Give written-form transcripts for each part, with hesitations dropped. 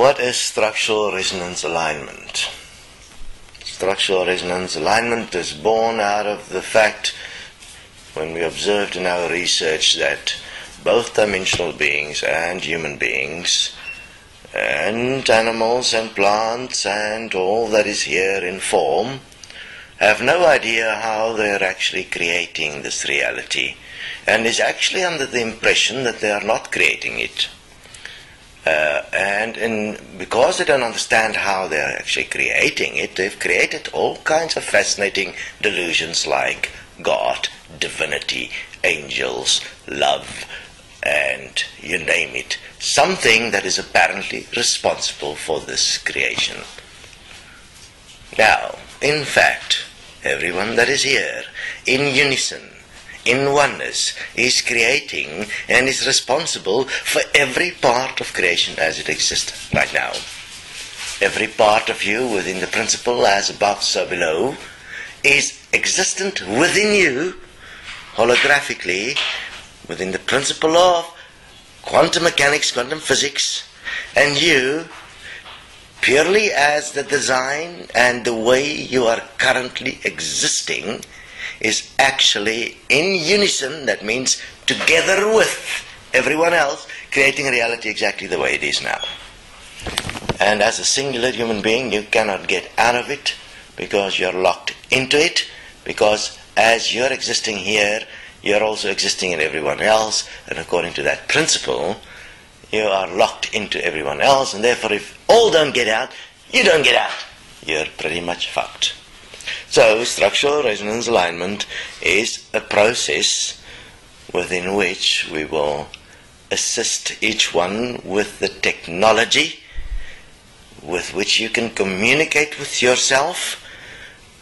What is structural resonance alignment? Structural resonance alignment is born out of the fact, when we observed in our research, that both dimensional beings and human beings and animals and plants and all that is here in form have no idea how they are actually creating this reality, and is actually under the impression that they are not creating it. Because they don't understand how they are actually creating it, they've created all kinds of fascinating delusions like God, divinity, angels, love, and you name it. Something that is apparently responsible for this creation. Now, in fact, everyone that is here, in unison, in oneness, is creating and is responsible for every part of creation as it exists right now. Every part of you within the principle as above, so below, is existent within you, holographically, within the principle of quantum mechanics, quantum physics, and you, purely as the design and the way you are currently existing, is actually in unison, that means together with everyone else, creating reality exactly the way it is now. And as a singular human being, you cannot get out of it, because you're locked into it, because as you're existing here, you're also existing in everyone else, and according to that principle, you are locked into everyone else, and therefore if all don't get out, you don't get out. You're pretty much fucked. So, structural resonance alignment is a process within which we will assist each one with the technology with which you can communicate with yourself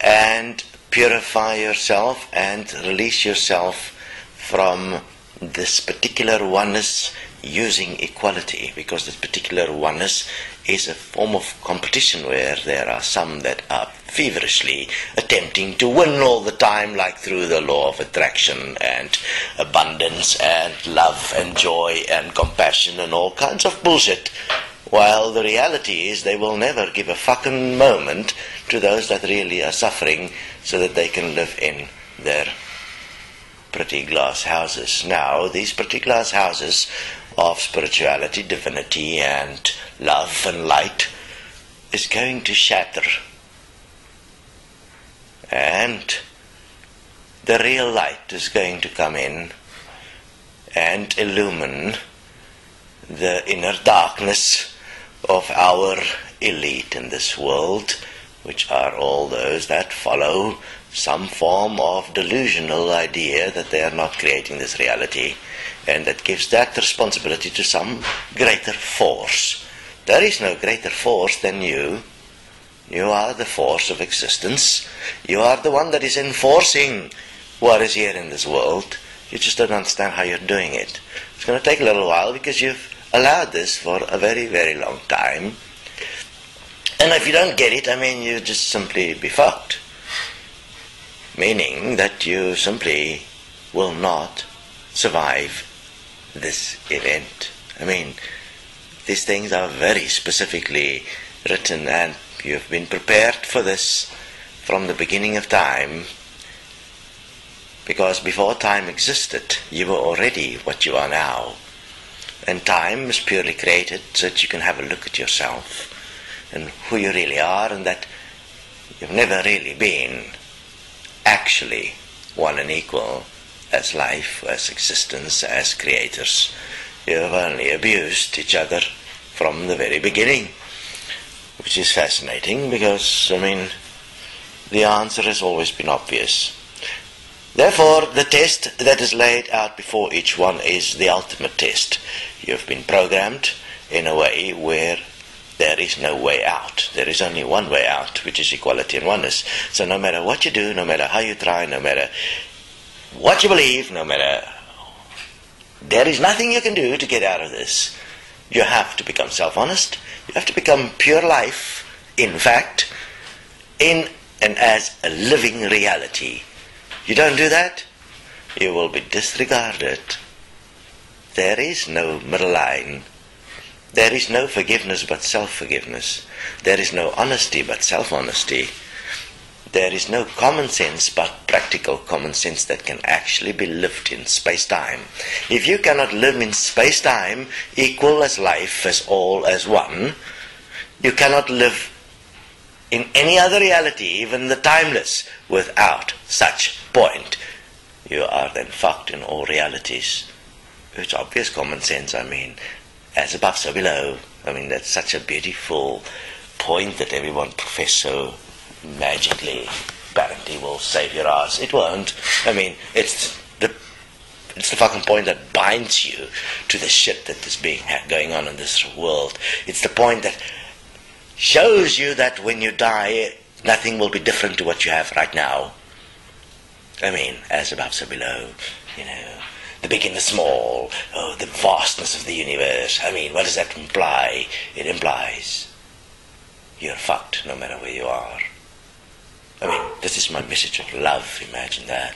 and purify yourself and release yourself from this particular oneness using equality, because this particular oneness is a form of competition where there are some that are feverishly attempting to win all the time, like through the law of attraction and abundance and love and joy and compassion and all kinds of bullshit, while the reality is they will never give a fucking moment to those that really are suffering so that they can live in their pretty glass houses. Now, these pretty glass houses of spirituality, divinity, and love and light is going to shatter. And the real light is going to come in and illumine the inner darkness of our elite in this world, which are all those that follow some form of delusional idea that they are not creating this reality, and that gives that responsibility to some greater force. There is no greater force than you. You are the force of existence. You are the one that is enforcing what is here in this world. You just don't understand how you're doing it. It's going to take a little while because you've allowed this for a very, very long time. And if you don't get it, you just simply be fucked. Meaning that you simply will not survive this event. These things are very specifically written, and you've been prepared for this from the beginning of time, because before time existed, you were already what you are now. And time is purely created so that you can have a look at yourself and who you really are, and that you've never really been actually one and equal as life, as existence, as creators. You've only abused each other from the very beginning, which is fascinating because, the answer has always been obvious. Therefore, the test that is laid out before each one is the ultimate test. You've been programmed in a way where there is no way out. There is only one way out, which is equality and oneness. So no matter what you do, no matter how you try, no matter what you believe, there is nothing you can do to get out of this. You have to become self-honest. You have to become pure life, in fact, in and as a living reality. You don't do that, you will be disregarded. There is no middle line. There is no forgiveness but self-forgiveness. There is no honesty but self-honesty. There is no common sense but practical common sense that can actually be lived in space-time. If you cannot live in space-time, equal as life, as all, as one, you cannot live in any other reality, even the timeless, without such point. You are then fucked in all realities. It's obvious common sense, as above, so below. That's such a beautiful point that everyone professes so magically. Apparently will save your ass. It won't. It's the fucking point that binds you to the shit that is going on in this world. It's the point that shows you that when you die, nothing will be different to what you have right now. As above, so below. The big and the small, the vastness of the universe. What does that imply? It implies you're fucked no matter where you are. This is my message of love, imagine that.